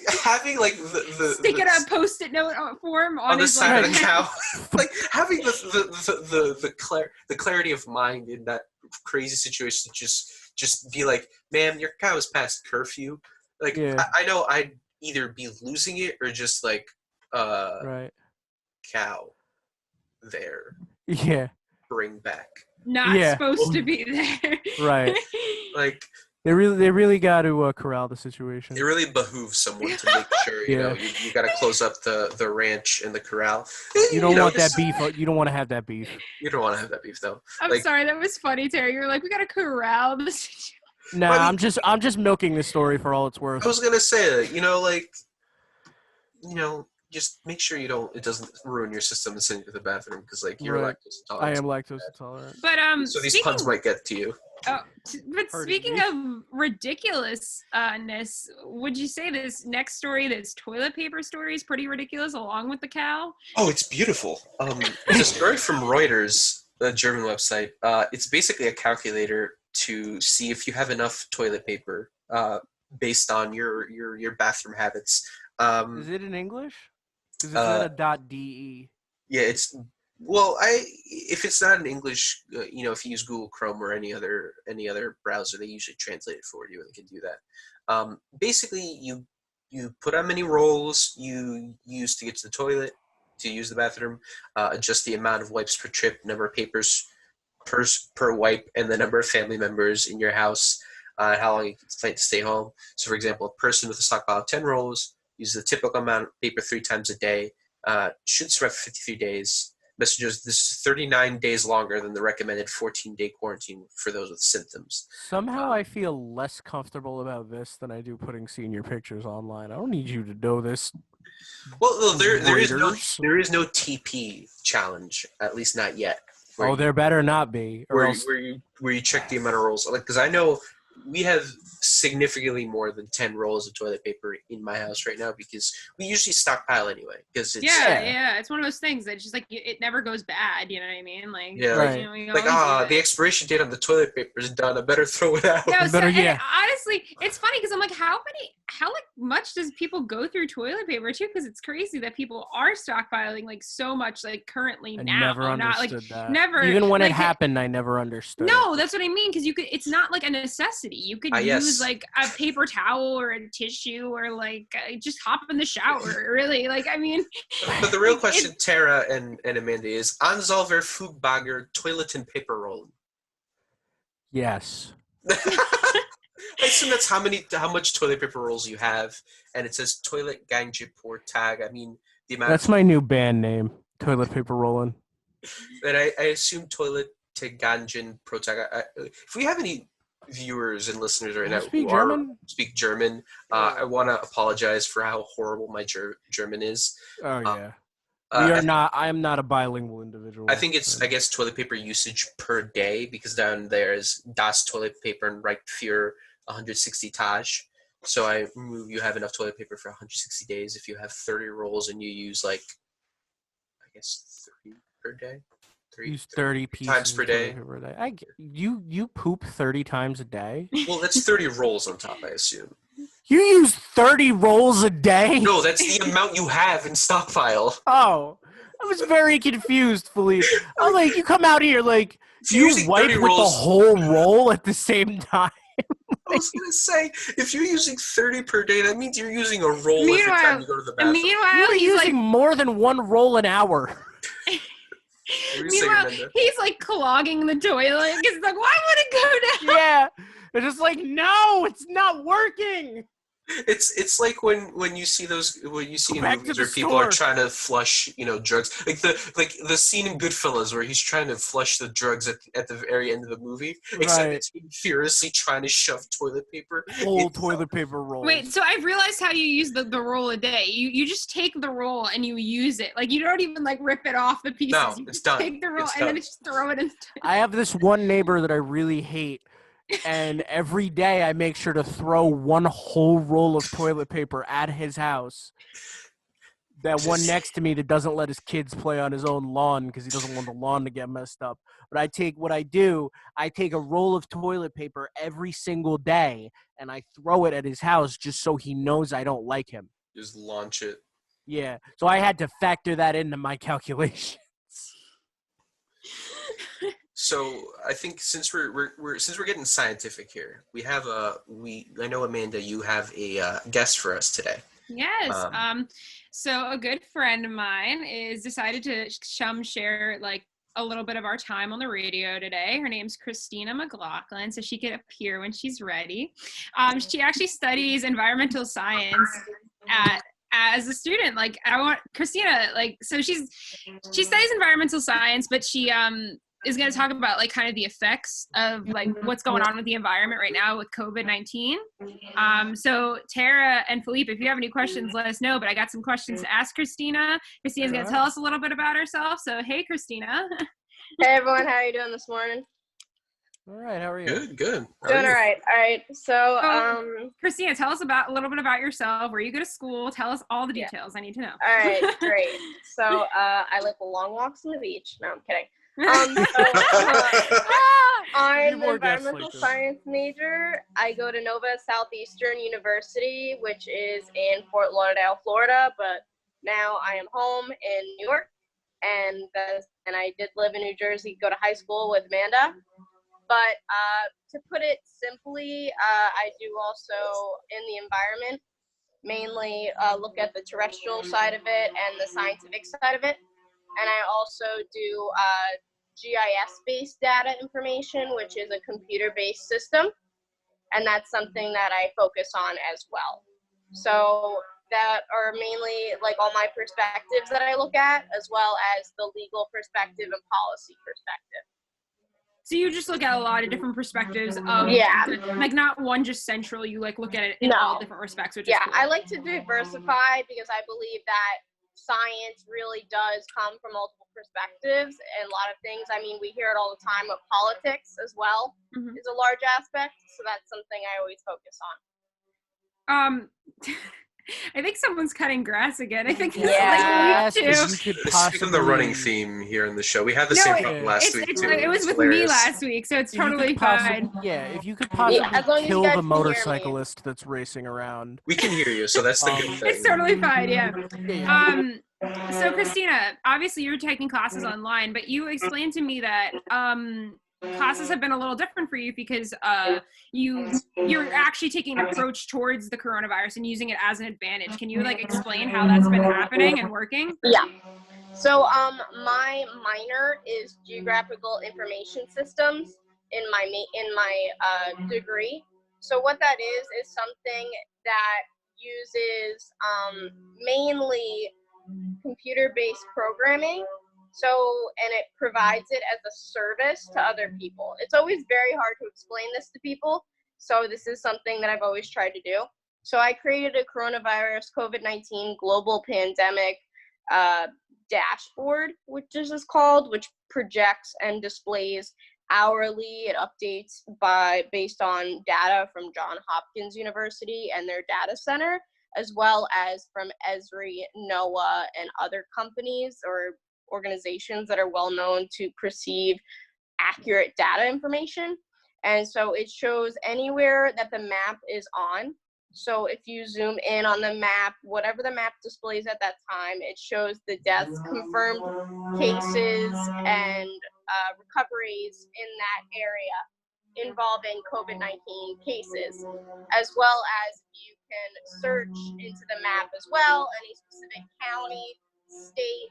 like the Stick it on a post-it note form on the his side like, of the cow, like having the clarity of mind in that crazy situation to just be like, "Ma'am, your cow is past curfew." Like, Yeah. I know I'd either be losing it or just like, Right. cow, there, Yeah. bring back. not Yeah. supposed to be there. Right. Like, They really got to corral the situation. it really behooves someone to make sure, you know, you got to close up the ranch and the corral. You don't want that just- beef. You don't want to have that beef. You don't want to have that beef, though. I'm Like- sorry, that was funny, Terry. You were like, we gotta corral the situation. Nah, I mean- I'm just milking this story for all it's worth. I was gonna say, just make sure it doesn't ruin your system and send you to the bathroom because you're Right. lactose intolerant. I am lactose intolerant. But So these speaking, puns might get to you. but Hurting speaking me. of ridiculousness, would you say this next story, this toilet paper story, is pretty ridiculous, along with the cow? Oh, it's beautiful. It's a story from Reuters, a German website. It's basically a calculator to see if you have enough toilet paper based on your bathroom habits. Is it in English? Because it's at a .de. Yeah, it's if it's not in English, if you use Google Chrome or any other browser, they usually translate it for you and they can do that. Basically, you put how many rolls you use to get to the toilet, to use the bathroom, adjust the amount of wipes per trip, number of papers per wipe, and the number of family members in your house, how long you plan to stay home. So, for example, a person with a stockpile of 10 rolls uses the typical amount of paper 3 times a day, should survive for 53 days. messages, this is 39 days longer than the recommended 14-day quarantine for those with symptoms. Somehow I feel less comfortable about this than I do putting senior pictures online. I don't need you to know this. Well, there is Raiders. no TP challenge, at least not yet. Oh, there better not be, or else Where you check the amount of rolls, like, because I know we have significantly more than 10 rolls of toilet paper in my house right now because we usually stockpile anyway. Because it's yeah, it's one of those things that just like it never goes bad. You know what I mean? Like, Yeah, Right. you know, we like always do the it. expiration date on the toilet paper is done. I better throw it out. No, so, Better, and yeah. honestly, it's funny because I'm like, how like much does people go through toilet paper too? Because it's crazy that people are stockpiling like so much like currently I now. never not like understood that. never. Even when it like, happened, I never understood. No, it. that's what I mean. Because you could, it's not like a necessity. You could Yes. use like a paper towel or a tissue or like just hop in the shower. Really, like I mean. But the real question, Tara and Amanda, is Anzalver Fugbager toilet and paper rolling. Yes. I assume that's how much toilet paper rolls you have, and it says toilet gangje por tag. I mean the amount. That's my new band name. Toilet paper rolling. And I assume toilet to ganjin pro tag. If we have any viewers and listeners right You now speak who German? speak German, I want to apologize for how horrible my German is. Oh yeah. I am not a bilingual individual. I think it's, I guess, toilet paper usage per day, because down there is das toilet paper and right für 160 Tage. So you have enough toilet paper for 160 days. If you have 30 rolls and you use like, I guess 30 per day. use 30 pieces times per of toilet day. paper a day. You poop 30 times a day? Well, that's 30 rolls on top, I assume. You use 30 rolls a day? No, that's the amount you have in stockpile. Oh, I was very confused, Philippe. I'm like, you come out here like If you're you using wipe 30 with the rolls- whole roll at the same time. I was gonna say, if you're using 30 per day, that means you're using a roll every time you go to the And bathroom. meanwhile, You're he's using like, more than one roll an hour. What were you saying, meanwhile, Amanda? he's like clogging the toilet. Because it's like, why would it go down? Yeah. They're just like, no, it's not working. It's like when you see those in back to movies the where people are store. trying to flush drugs, like the scene in Goodfellas where he's trying to flush the drugs at the very end of the movie, except Right. it's him furiously trying to shove toilet paper. Whole It's- toilet paper roll. Wait, so I've realized how you use the roll a day. You just take the roll and you use it. Like, you don't even, like, rip it off the pieces. No, You it's just done. take the roll It's and done. then just throw it in. I have this one neighbor that I really hate, and every day I make sure to throw one whole roll of toilet paper at his house. That one Just- next to me that doesn't let his kids play on his own lawn because he doesn't want the lawn to get messed up. But I take a roll of toilet paper every single day and I throw it at his house just so he knows I don't like him. Just launch it. Yeah. So I had to factor that into my calculation. So I think since we're getting scientific here, I know, Amanda, you have a guest for us today. Yes. So a good friend of mine is decided to share like a little bit of our time on the radio today. Her name's Christina McLaughlin, so she could appear when she's ready. She actually studies environmental science as a student. Like, I want Christina, like, so she studies environmental science, but she is going to talk about like kind of the effects of like what's going on with the environment right now with COVID-19. So Tara and Philippe, if you have any questions, let us know, but I got some questions to ask Christina. Christina's going to tell us a little bit about herself. So, hey, Christina. Hey everyone, how are you doing this morning? All right. How are you? Good. How are Doing you? all right. So, Christina, tell us a little bit about yourself, where you go to school. Tell us all the details. I need to know. all right, great. So, I like long walks on the beach. No, I'm kidding. I'm an more guests environmental like this. science major. I go to Nova Southeastern University, which is in Fort Lauderdale, Florida, but now I am home in New York, and I did live in New Jersey, go to high school with Amanda. But to put it simply, I do also in the environment mainly look at the terrestrial side of it and the scientific side of it. And I also do GIS-based data information, which is a computer-based system. And that's something that I focus on as well. So that are mainly like all my perspectives that I look at, as well as the legal perspective and policy perspective. So you just look at a lot of different perspectives of Yeah. like not one just central, you like look at it in all No. different respects, which Yeah, is cool. I like to diversify because I believe that science really does come from multiple perspectives and a lot of things. I mean, we hear it all the time, but politics as well Mhm. is a large aspect. So that's something I always focus on. I think someone's cutting grass again. I think this Yeah. is like Yes, week you could This has become the running possibly- theme here in the show. We had the No, same it- problem last week too. it was It's with me hilarious. last week, so it's if you could totally possibly- fine. Yeah, if you could possibly as long as you kill guys the can hear me. motorcyclist that's racing around. We can hear you, so that's the good thing. It's totally fine, yeah. Yeah. So Christina, obviously you're taking classes online, but you explained to me that classes have been a little different for you because you're actually taking an approach towards the coronavirus and using it as an advantage. Can you like explain how that's been happening and working? Yeah. So my minor is geographical information systems in my degree. So what that is something that uses mainly computer-based programming. And it provides it as a service to other people. It's always very hard to explain this to people. So this is something that I've always tried to do. So I created a coronavirus COVID-19 global pandemic dashboard, which is called, which projects and displays hourly. It updates based on data from Johns Hopkins University and their data center, as well as from Esri, NOAA, and other companies or organizations that are well known to perceive accurate data information. And so it shows anywhere that the map is on. So if you zoom in on the map, whatever the map displays at that time, it shows the deaths, confirmed cases, and recoveries in that area involving COVID-19 cases, as well as you can search into the map as well, any specific county, state,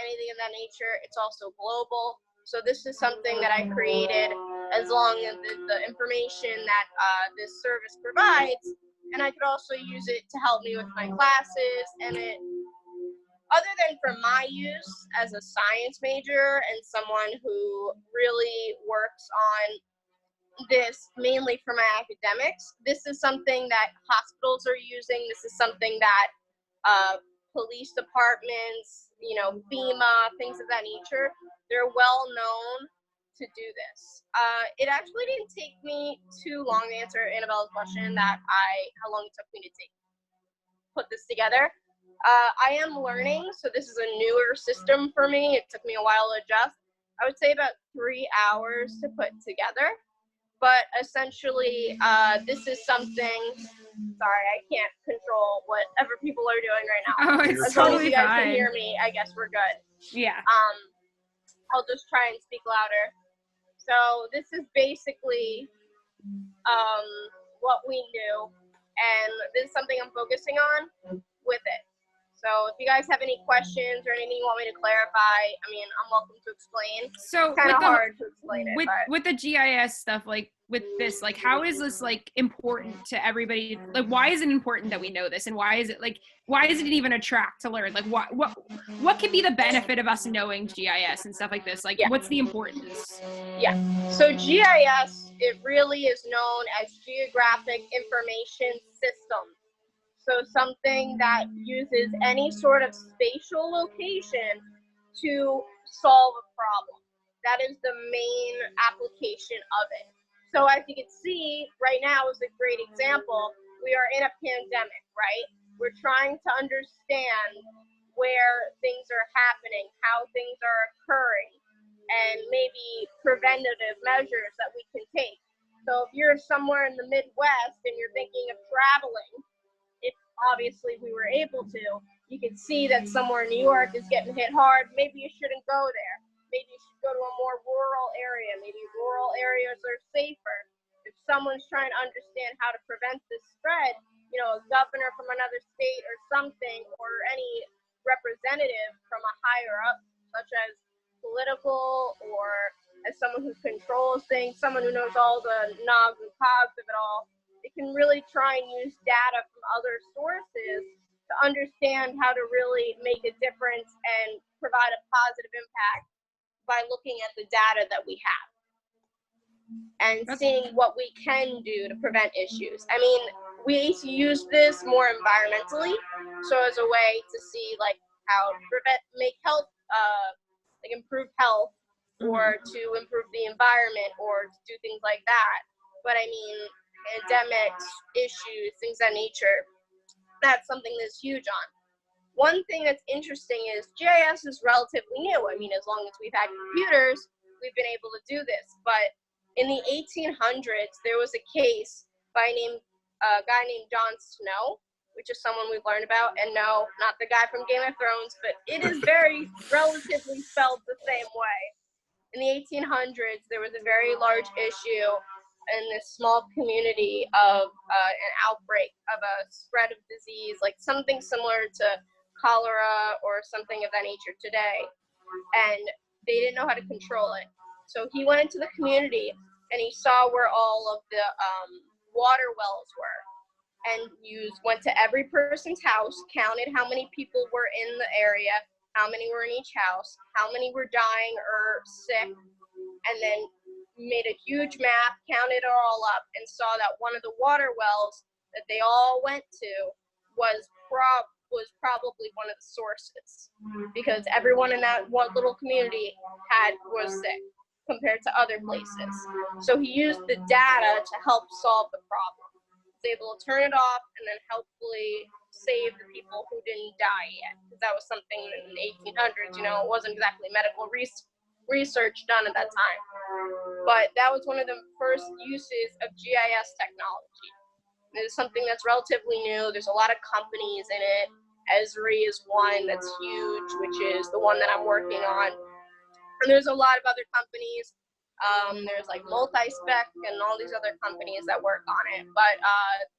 anything of that nature. It's also global. So this is something that I created as long as the information that this service provides, and I could also use it to help me with my classes. And it, other than for my use as a science major and someone who really works on this mainly for my academics, this is something that hospitals are using. This is something that police departments, FEMA, things of that nature, they're well known to do this. It actually didn't take me too long to answer Annabella's question how long it took me to put this together. I am learning, so this is a newer system for me. It took me a while to adjust. I would say about 3 hours to put together. But essentially, this is something, sorry, I can't control whatever people are doing right now. Oh, it's As long as totally you guys can fine. hear me, I guess we're good. Yeah. I'll just try and speak louder. So this is basically what we knew, and this is something I'm focusing on with it. So if you guys have any questions or anything you want me to clarify, I mean, I'm welcome to explain. So It's kind of hard to explain it, but with the GIS stuff, like with this, like how is this like important to everybody? Like why is it important that we know this, and why is it even a track to learn? Like what could be the benefit of us knowing GIS and stuff like this? Like what's the importance? Yeah. So GIS, it really is known as Geographic Information System. So something that uses any sort of spatial location to solve a problem. That is the main application of it. So as you can see, right now is a great example. We are in a pandemic, right? We're trying to understand where things are happening, how things are occurring, and maybe preventative measures that we can take. So if you're somewhere in the Midwest and you're thinking of traveling, if obviously we were able to, you can see that somewhere in New York is getting hit hard. Maybe you shouldn't go there. Maybe you should go to a more rural area. Maybe rural areas are safer. If someone's trying to understand how to prevent this spread, a governor from another state or something, or any representative from a higher up, such as political or as someone who controls things, someone who knows all the knobs and cogs of it all, it can really try and use data from other sources to understand how to really make a difference and provide a positive impact by looking at the data that we have and seeing what we can do to prevent issues. I mean, we use this more environmentally, so as a way to see like how to make health, like improve health, or to improve the environment, or to do things like that. But I mean, pandemics, issues, things of that nature, that's something that's huge on. One thing that's interesting is GIS is relatively new. I mean, as long as we've had computers, we've been able to do this. But in the 1800s, there was a case by a guy named John Snow, which is someone we've learned about. And no, not the guy from Game of Thrones, but it is very relatively spelled the same way. In the 1800s, there was a very large issue in this small community of an outbreak of a spread of disease, like something similar to cholera or something of that nature today. And they didn't know how to control it. So he went into the community and he saw where all of the water wells were. And went to every person's house, counted how many people were in the area, how many were in each house, how many were dying or sick, and then made a huge map, counted it all up, and saw that one of the water wells that they all went to was probably one of the sources, because everyone in that one little community was sick compared to other places. So he used the data to help solve the problem. He was able to turn it off and then hopefully save the people who didn't die yet, because that was something in the 1800s, it wasn't exactly medical research done at that time. But that was one of the first uses of GIS technology. It is something that's relatively new. There's a lot of companies in it. Esri is one that's huge, which is the one that I'm working on. And there's a lot of other companies. There's like Multispec and all these other companies that work on it. But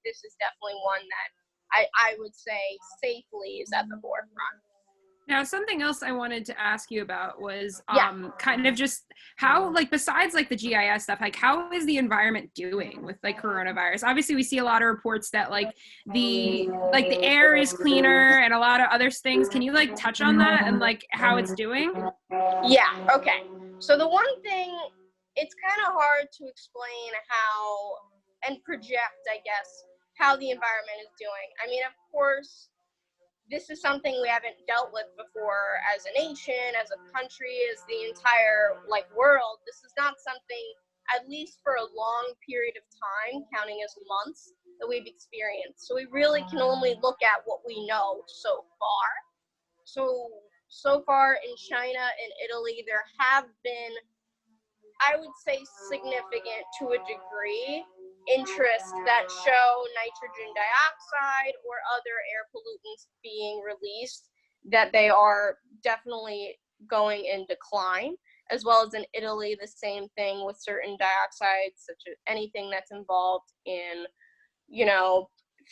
this is definitely one that I would say safely is at the forefront. Now, something else I wanted to ask you about was Yeah. kind of just how, like, besides like the GIS stuff, like how is the environment doing with like coronavirus? Obviously, we see a lot of reports that like the air is cleaner and a lot of other things. Can you like touch on that and like how it's doing? Yeah, okay. So the one thing, it's kind of hard to explain how and project, I guess, how the environment is doing. I mean, of course, this is something we haven't dealt with before as a nation, as a country, as the entire world. This is not something, at least for a long period of time, counting as months, that we've experienced. So we really can only look at what we know so far. So far in China and Italy, there have been, I would say, significant to a degree, interests that show nitrogen dioxide or other air pollutants being released, that they are definitely going in decline, as well as in Italy, the same thing with certain dioxides, such as anything that's involved in,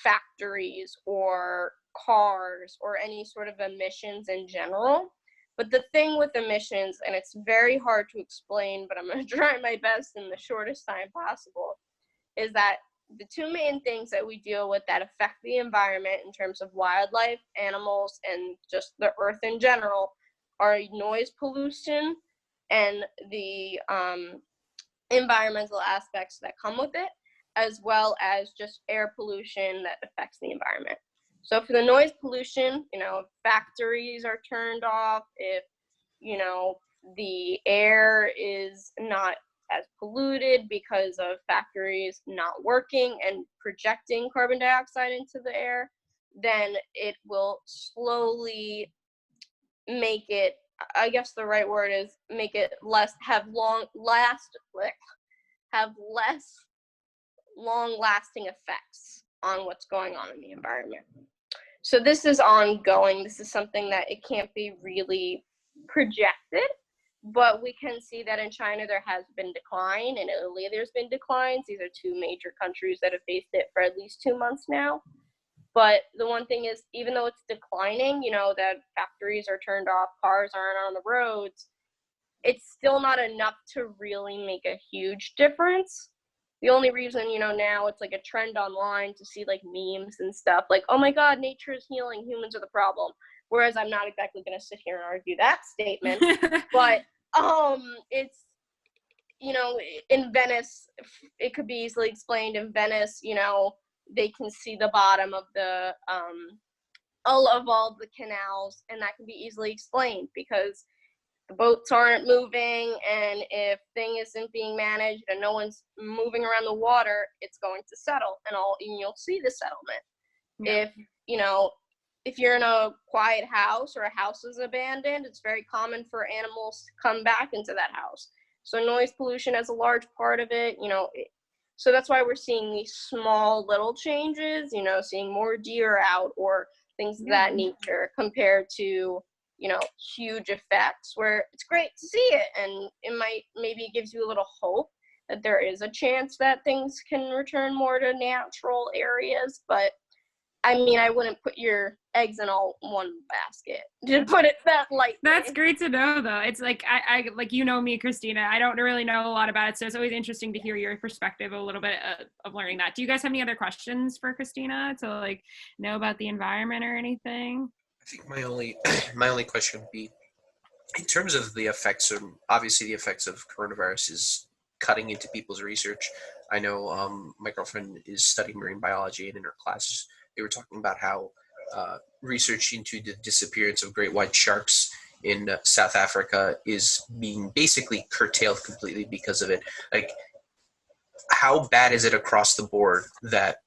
factories or cars or any sort of emissions in general. But the thing with emissions, and it's very hard to explain, but I'm going to try my best in the shortest time possible, is that the two main things that we deal with that affect the environment in terms of wildlife, animals, and just the earth in general are noise pollution and the environmental aspects that come with it, as well as just air pollution that affects the environment. So for the noise pollution, if factories are turned off, if, the air is not as polluted because of factories not working and projecting carbon dioxide into the air, then it will slowly make it, I guess the right word is make it have less long-lasting effects on what's going on in the environment. So this is ongoing. This is something that it can't be really projected, but we can see that in China there has been decline. In Italy there's been declines. These are two major countries that have faced it for at least 2 months now. But the one thing is, even though it's declining, that factories are turned off, cars aren't on the roads, it's still not enough to really make a huge difference. the only reason, now it's like a trend online to see like memes and stuff like, oh my God, nature is healing, humans are the problem. Whereas I'm not exactly going to sit here and argue that statement, but it's, in Venice, it could be easily explained. In Venice, they can see the bottom of the all the canals, and that can be easily explained because the boats aren't moving, and if thing isn't being managed and no one's moving around the water, it's going to settle, and you'll see the settlement. Yeah. If you're in a quiet house or a house is abandoned, it's very common for animals to come back into that house. So noise pollution is a large part of it, so that's why we're seeing these small little changes, seeing more deer out or things of that nature compared to, huge effects where it's great to see it. And it maybe gives you a little hope that there is a chance that things can return more to natural areas. But I mean, I wouldn't put your eggs in all one basket, to put it that lightly. That's great to know, though. It's like, I like, me, Christina, I don't really know a lot about it, so it's always interesting to hear your perspective, a little bit of learning that. Do you guys have any other questions for Christina to like know about the environment or anything? I think my only question would be, in terms of the effects of, obviously the effects of coronavirus is cutting into people's research. I know my girlfriend is studying marine biology, and in her classes, they were talking about how research into the disappearance of great white sharks in South Africa is being basically curtailed completely because of it. Like, how bad is it across the board that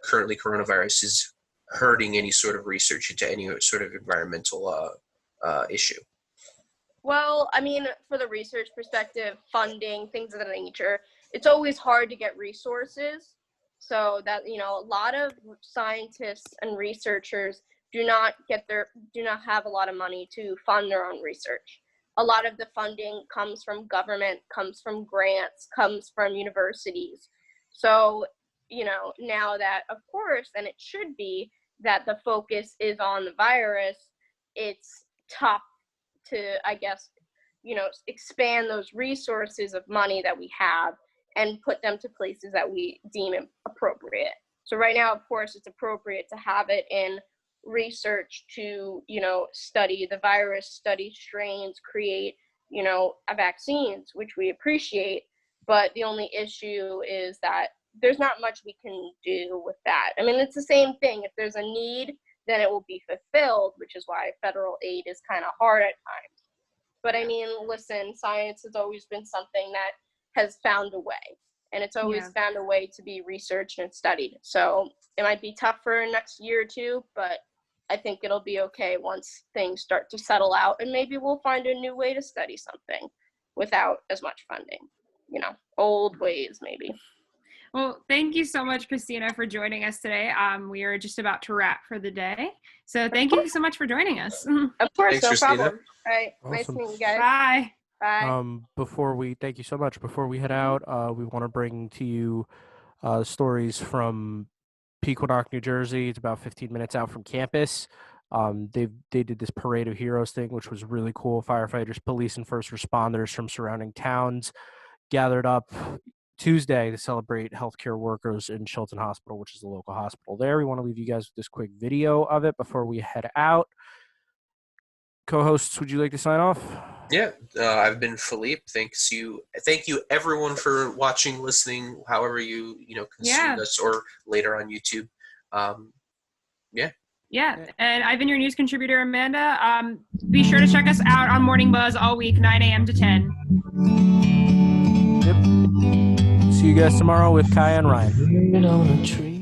currently coronavirus is hurting any sort of research into any sort of environmental issue? Well, I mean, for the research perspective, funding, things of that nature, it's always hard to get resources. So that, a lot of scientists and researchers do not have a lot of money to fund their own research. A lot of the funding comes from government, comes from grants, comes from universities. So, now that, of course, and it should be, that the focus is on the virus, it's tough to, I guess, expand those resources of money that we have and put them to places that we deem appropriate. So right now, of course, it's appropriate to have it in research to, study the virus, study strains, create, vaccines, which we appreciate. But the only issue is that there's not much we can do with that. I mean, it's the same thing. If there's a need, then it will be fulfilled, which is why federal aid is kind of hard at times. But I mean, listen, science has always been something that has found a way, and it's always found a way to be researched and studied. So it might be tough for next year or two, but I think it'll be okay once things start to settle out, and maybe we'll find a new way to study something without as much funding, old ways maybe. Well, thank you so much, Christina, for joining us today. We are just about to wrap for the day. So thank you so much for joining us. Of course, Thanks, no Christina. problem. All right, nice Awesome. meeting you guys. Bye. Bye. Thank you so much. Before we head out, we want to bring to you stories from Pequannock, New Jersey. It's about 15 minutes out from campus. They did this Parade of Heroes thing, which was really cool. Firefighters, police, and first responders from surrounding towns gathered up Tuesday to celebrate healthcare workers in Chilton Hospital, which is the local hospital there. We want to leave you guys with this quick video of it before we head out. Co-hosts, would you like to sign off? Yeah, I've been Philippe. Thank you everyone for watching, listening, however you consumed us, or later on YouTube. Yeah, and I've been your news contributor, Amanda. Be sure to check us out on Morning Buzz all week, 9 a.m. to 10. Yep. See you guys tomorrow with Kai and Ryan. On a tree.